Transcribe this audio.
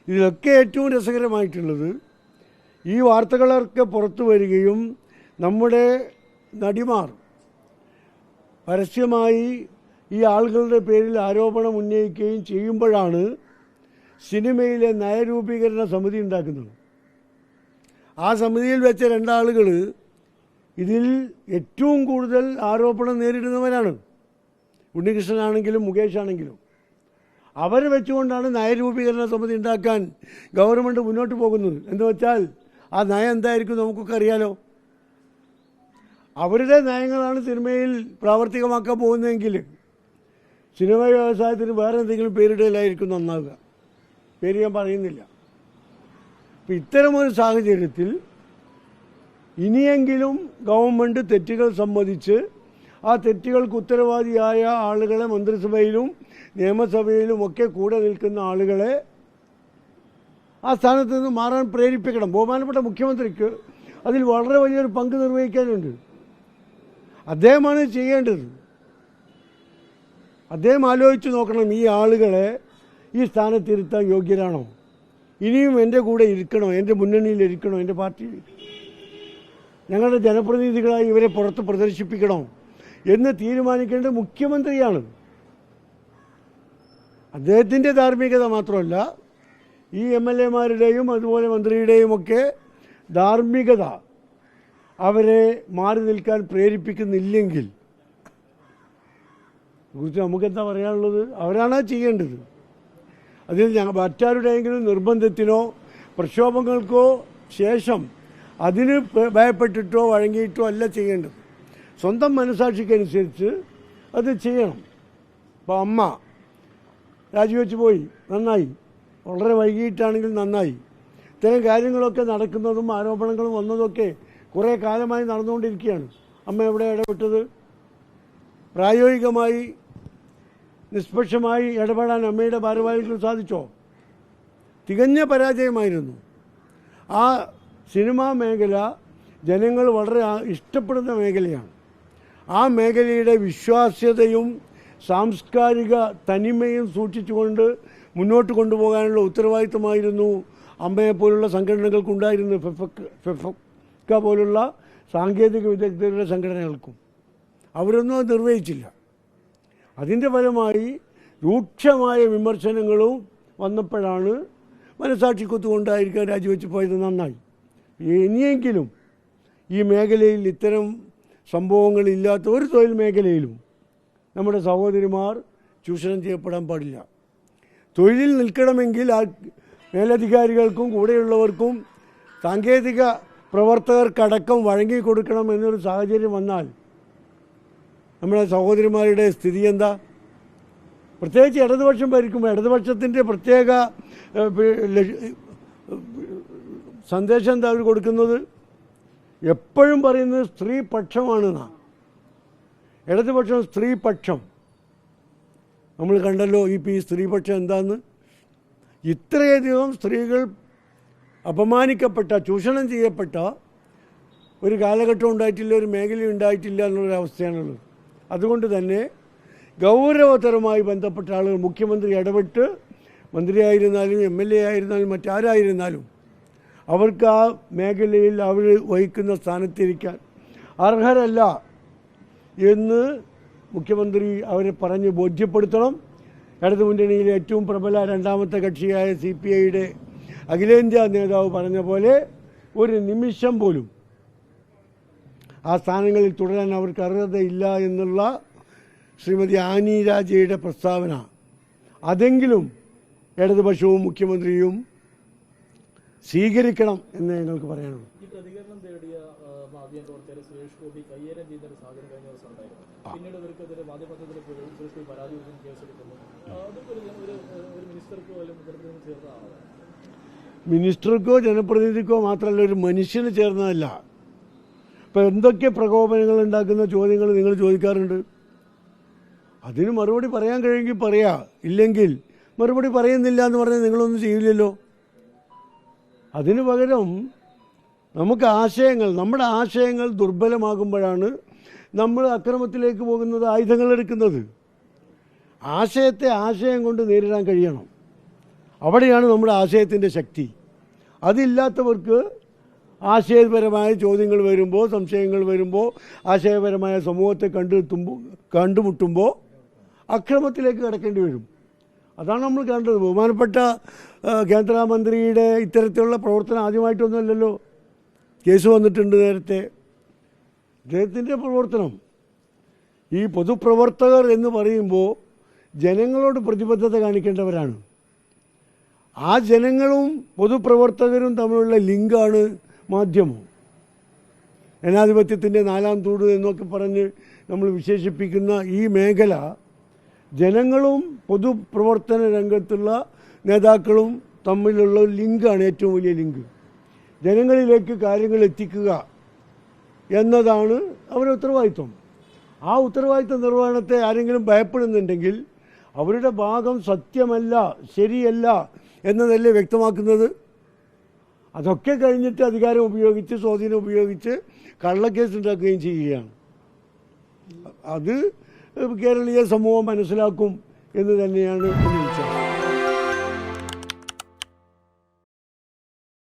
ഇതിലൊക്കെ ഏറ്റവും രസകരമായിട്ടുള്ളത് ഈ വാർത്തകളൊക്കെ പുറത്തു വരികയും നമ്മുടെ നടിമാർ പരസ്യമായി ഈ ആളുകളുടെ പേരിൽ ആരോപണം ഉന്നയിക്കുകയും ചെയ്യുമ്പോഴാണ് സിനിമയിലെ നയരൂപീകരണ സമിതി ഉണ്ടാക്കുന്നത്. ആ സമിതിയിൽ വെച്ച രണ്ടാളുകൾ ഇതിൽ ഏറ്റവും കൂടുതൽ ആരോപണം നേരിടുന്നവരാണ്. ഉണ്ണികൃഷ്ണനാണെങ്കിലും മുകേഷ് ആണെങ്കിലും അവരെ വെച്ചുകൊണ്ടാണ് നയരൂപീകരണ സമിതി ഉണ്ടാക്കാൻ ഗവൺമെൻറ് മുന്നോട്ട് പോകുന്നത്. എന്ന് വെച്ചാൽ ആ നയം എന്തായിരിക്കും നമുക്കൊക്കെ അറിയാലോ. അവരുടെ നയങ്ങളാണ് സിനിമയിൽ പ്രാവർത്തികമാക്കാൻ പോകുന്നതെങ്കിൽ സിനിമ വ്യവസായത്തിന് വേറെ എന്തെങ്കിലും പേരിടലായിരിക്കും നന്നാവുക. പേര് ഞാൻ പറയുന്നില്ല. അപ്പം ഇത്തരമൊരു സാഹചര്യത്തിൽ ഇനിയെങ്കിലും ഗവൺമെൻറ് തെറ്റുകൾ സമ്മതിച്ച് ആ തെറ്റുകൾക്ക് ഉത്തരവാദിയായ ആളുകളെ മന്ത്രിസഭയിലും നിയമസഭയിലും ഒക്കെ കൂടെ നിൽക്കുന്ന ആളുകളെ ആ സ്ഥാനത്ത് നിന്ന് മാറാൻ പ്രേരിപ്പിക്കണം. ബഹുമാനപ്പെട്ട മുഖ്യമന്ത്രിക്ക് അതിൽ വളരെ വലിയൊരു പങ്ക് നിർവഹിക്കാനുണ്ട്. അദ്ദേഹമാണ് ചെയ്യേണ്ടത്. അദ്ദേഹം ആലോചിച്ച് നോക്കണം, ഈ ആളുകളെ ഈ സ്ഥാനത്തിരുത്താൻ യോഗ്യരാണോ, ഇനിയും എൻ്റെ കൂടെ ഇരിക്കണോ, എൻ്റെ മുന്നണിയിൽ ഇരിക്കണോ, എൻ്റെ പാർട്ടിയിൽ ഞങ്ങളുടെ ജനപ്രതിനിധികളായി ഇവരെ പുറത്ത് പ്രദർശിപ്പിക്കണോ എന്ന് തീരുമാനിക്കേണ്ടത് മുഖ്യമന്ത്രിയാണ്. അദ്ദേഹത്തിൻ്റെ ധാർമ്മികത മാത്രമല്ല, ഈ MLA-മാരുടെയും അതുപോലെ മന്ത്രിയുടെയും ഒക്കെ ധാർമ്മികത അവരെ മാറി നിൽക്കാൻ പ്രേരിപ്പിക്കുന്നില്ലെങ്കിൽ കുറിച്ച് നമുക്കെന്താ പറയാനുള്ളത്? അവരാണ് ചെയ്യേണ്ടത്. അതിൽ മറ്റാരുടെയെങ്കിലും നിർബന്ധത്തിനോ പ്രക്ഷോഭങ്ങൾക്കോ ശേഷം അതിന് ഭയപ്പെട്ടിട്ടോ വഴങ്ങിയിട്ടോ അല്ല ചെയ്യേണ്ടത്. സ്വന്തം മനസാക്ഷിക്കനുസരിച്ച് അത് ചെയ്യണം. അപ്പോൾ അമ്മ രാജിവെച്ച് പോയി, നന്നായി. വളരെ വൈകിട്ടാണെങ്കിൽ നന്നായി. ഇത്തരം കാര്യങ്ങളൊക്കെ നടക്കുന്നതും ആരോപണങ്ങളും വന്നതൊക്കെ കുറേ കാലമായി നടന്നുകൊണ്ടിരിക്കുകയാണ്. അമ്മ എവിടെ ഇടപെട്ടത്? പ്രായോഗികമായി നിഷ്പക്ഷമായി ഇടപെടാൻ അമ്മയുടെ ഭാരവാഹികൾക്ക് സാധിച്ചോ? തികഞ്ഞ പരാജയമായിരുന്നു. ആ സിനിമാ മേഖല ജനങ്ങൾ വളരെ ഇഷ്ടപ്പെടുന്ന മേഖലയാണ്. ആ മേഖലയുടെ വിശ്വാസ്യതയും സാംസ്കാരിക തനിമയും സൂക്ഷിച്ചുകൊണ്ട് മുന്നോട്ട് കൊണ്ടുപോകാനുള്ള ഉത്തരവാദിത്തമായിരുന്നു അമ്മയെപ്പോലുള്ള സംഘടനകൾക്കുണ്ടായിരുന്നു. ഫെഫക്ക പോലുള്ള സാങ്കേതിക വിദഗ്ധരുടെ സംഘടനകൾക്കും. അവരൊന്നും അത് നിർവഹിച്ചില്ല. അതിൻ്റെ ഫലമായി രൂക്ഷമായ വിമർശനങ്ങളും വന്നപ്പോഴാണ് മനസാക്ഷിക്കൊത്തുകൊണ്ടായിരിക്കാൻ രാജിവെച്ച് പോയത്. നന്നായി. ഇനിയെങ്കിലും ഈ മേഖലയിൽ ഇത്തരം സംഭവങ്ങളില്ലാത്ത ഒരു തൊഴിൽ മേഖലയിലും നമ്മുടെ സഹോദരിമാർ ചൂഷണം ചെയ്യപ്പെടാൻ പാടില്ല. തൊഴിലിൽ നിൽക്കണമെങ്കിൽ ആ മേലധികാരികൾക്കും കൂടെയുള്ളവർക്കും സാങ്കേതിക പ്രവർത്തകർക്കടക്കം വഴങ്ങിക്കൊടുക്കണം എന്നൊരു സാഹചര്യം വന്നാൽ നമ്മുടെ സഹോദരിമാരുടെ സ്ഥിതി എന്താ? പ്രത്യേകിച്ച് ഇടതുപക്ഷം ഭരിക്കുമ്പോൾ ഇടതുപക്ഷത്തിൻ്റെ പ്രത്യേക സന്ദേശം എന്താ അവർ കൊടുക്കുന്നത്? എപ്പോഴും പറയുന്നത് സ്ത്രീപക്ഷമാണെന്നാ. ഇടതുപക്ഷം സ്ത്രീപക്ഷം. നമ്മൾ കണ്ടല്ലോ ഈ സ്ത്രീപക്ഷം എന്താന്ന്. ഇത്രയധികം സ്ത്രീകൾ അപമാനിക്കപ്പെട്ട, ചൂഷണം ചെയ്യപ്പെട്ട ഒരു കാലഘട്ടം ഉണ്ടായിട്ടില്ല, ഒരു മേഖല ഉണ്ടായിട്ടില്ല എന്നുള്ളൊരവസ്ഥയാണുള്ളത്. അതുകൊണ്ട് തന്നെ ഗൗരവതരമായി ബന്ധപ്പെട്ട ആളുകൾ, മുഖ്യമന്ത്രി ഇടപെട്ട് മന്ത്രിയായിരുന്നാലും MLA ആയിരുന്നാലും മറ്റാരായിരുന്നാലും അവർക്ക് ആ മേഖലയിൽ അവർ വഹിക്കുന്ന സ്ഥാനത്തിരിക്കാൻ അർഹരല്ല എന്ന് മുഖ്യമന്ത്രി അവരെ പറഞ്ഞ് ബോധ്യപ്പെടുത്തണം. ഇടതുമുന്നണിയിലെ ഏറ്റവും പ്രബല രണ്ടാമത്തെ കക്ഷിയായ CPIയുടെ അഖിലേന്ത്യാ നേതാവ് പറഞ്ഞ പോലെ ഒരു നിമിഷം പോലും ആ സ്ഥാനങ്ങളിൽ തുടരാൻ അവർക്ക് അർഹതയില്ല എന്നുള്ള ശ്രീമതി ആനി രാജയുടെ പ്രസ്താവന, അതെങ്കിലും ഇടതുപക്ഷവും മുഖ്യമന്ത്രിയും സ്വീകരിക്കണം എന്ന് ഞങ്ങൾക്ക് പറയാനുള്ളൂ. ഈ പ്രതികരണം തേടിയ മാധ്യമപ്രവർത്തകർ സുരേഷ് ഗോപി കൈകാര്യം ചെയ്യുന്ന ഒരു സാഹചര്യം കഴിഞ്ഞ ദിവസം ഉണ്ടായിരുന്നു. പിന്നീട് ഇവർക്കെതിരെ മാധ്യമപത്രത്തിൽ സുരേഷ് ഗോപി പരാതി കേസെടുക്കുന്നു. ഒരു മിനിസ്റ്റർക്കോ അല്ലെങ്കിൽ ജനപ്രതിനിധി ചേർന്നതാണ്. മിനിസ്റ്റർക്കോ ജനപ്രതിനിധിക്കോ മാത്രമല്ല, ഒരു മനുഷ്യന് ചേർന്നതല്ല. ഇപ്പം എന്തൊക്കെ പ്രകോപനങ്ങൾ ഉണ്ടാക്കുന്ന ചോദ്യങ്ങൾ നിങ്ങൾ ചോദിക്കാറുണ്ട്. അതിന് മറുപടി പറയാൻ കഴിയുമെങ്കിൽ പറയാ, ഇല്ലെങ്കിൽ മറുപടി പറയുന്നില്ല എന്ന് പറഞ്ഞാൽ നിങ്ങളൊന്നും ചെയ്യില്ലല്ലോ. അതിനു പകരം നമുക്ക് നമ്മുടെ ആശയങ്ങൾ ദുർബലമാകുമ്പോഴാണ് നമ്മൾ അക്രമത്തിലേക്ക് പോകുന്നത്, ആയുധങ്ങൾ എടുക്കുന്നത്. ആശയം കൊണ്ട് നേരിടാൻ കഴിയണം. അവിടെയാണ് നമ്മുടെ ആശയത്തിൻ്റെ ശക്തി. അതില്ലാത്തവർക്ക് ആശയപരമായ ചോദ്യങ്ങൾ വരുമ്പോൾ, സംശയങ്ങൾ വരുമ്പോൾ, ആശയപരമായ സമൂഹത്തെ കണ്ടുമുട്ടുമ്പോൾ അക്രമത്തിലേക്ക് കടക്കേണ്ടി വരും. അതാണ് നമ്മൾ കണ്ടത്. ബഹുമാനപ്പെട്ട കേന്ദ്രമന്ത്രിയുടെ ഇത്തരത്തിലുള്ള പ്രവർത്തനം ആദ്യമായിട്ടൊന്നുമല്ലല്ലോ. കേസ് വന്നിട്ടുണ്ട് നേരത്തെ. അദ്ദേഹത്തിൻ്റെ പ്രവർത്തനം, ഈ പൊതുപ്രവർത്തകർ എന്ന് പറയുമ്പോൾ ജനങ്ങളോട് പ്രതിബദ്ധത കാണിക്കേണ്ടവരാണ്. ആ ജനങ്ങളും പൊതുപ്രവർത്തകരും തമ്മിലുള്ള ലിങ്കാണ് മാധ്യമം. ജനാധിപത്യത്തിൻ്റെ 4ാം തൂട് എന്നൊക്കെ പറഞ്ഞ് നമ്മൾ വിശേഷിപ്പിക്കുന്ന ഈ മേഖല ജനങ്ങളും പൊതുപ്രവർത്തന രംഗത്തുള്ള നേതാക്കളും തമ്മിലുള്ള ലിങ്കാണ് ഏറ്റവും വലിയ ലിങ്ക്. ജനങ്ങളിലേക്ക് കാര്യങ്ങൾ എത്തിക്കുക എന്നതാണ് അവരുടെ ഉത്തരവാദിത്വം. ആ ഉത്തരവാദിത്വ നിർവഹണത്തെ ആരെങ്കിലും ഭയപ്പെടുന്നുണ്ടെങ്കിൽ അവരുടെ ഭാഗം സത്യമല്ല, ശരിയല്ല എന്നതല്ലേ വ്യക്തമാക്കുന്നത്. അതൊക്കെ കഴിഞ്ഞിട്ട് അധികാരം ഉപയോഗിച്ച്, സ്വാധീനം ഉപയോഗിച്ച് കള്ളക്കേസ് ഉണ്ടാക്കുകയും ചെയ്യുകയാണ്. അത് കേരളീയ സമൂഹം മനസ്സിലാക്കും എന്ന് തന്നെയാണ് എൻ്റെ വിശ്വാസം.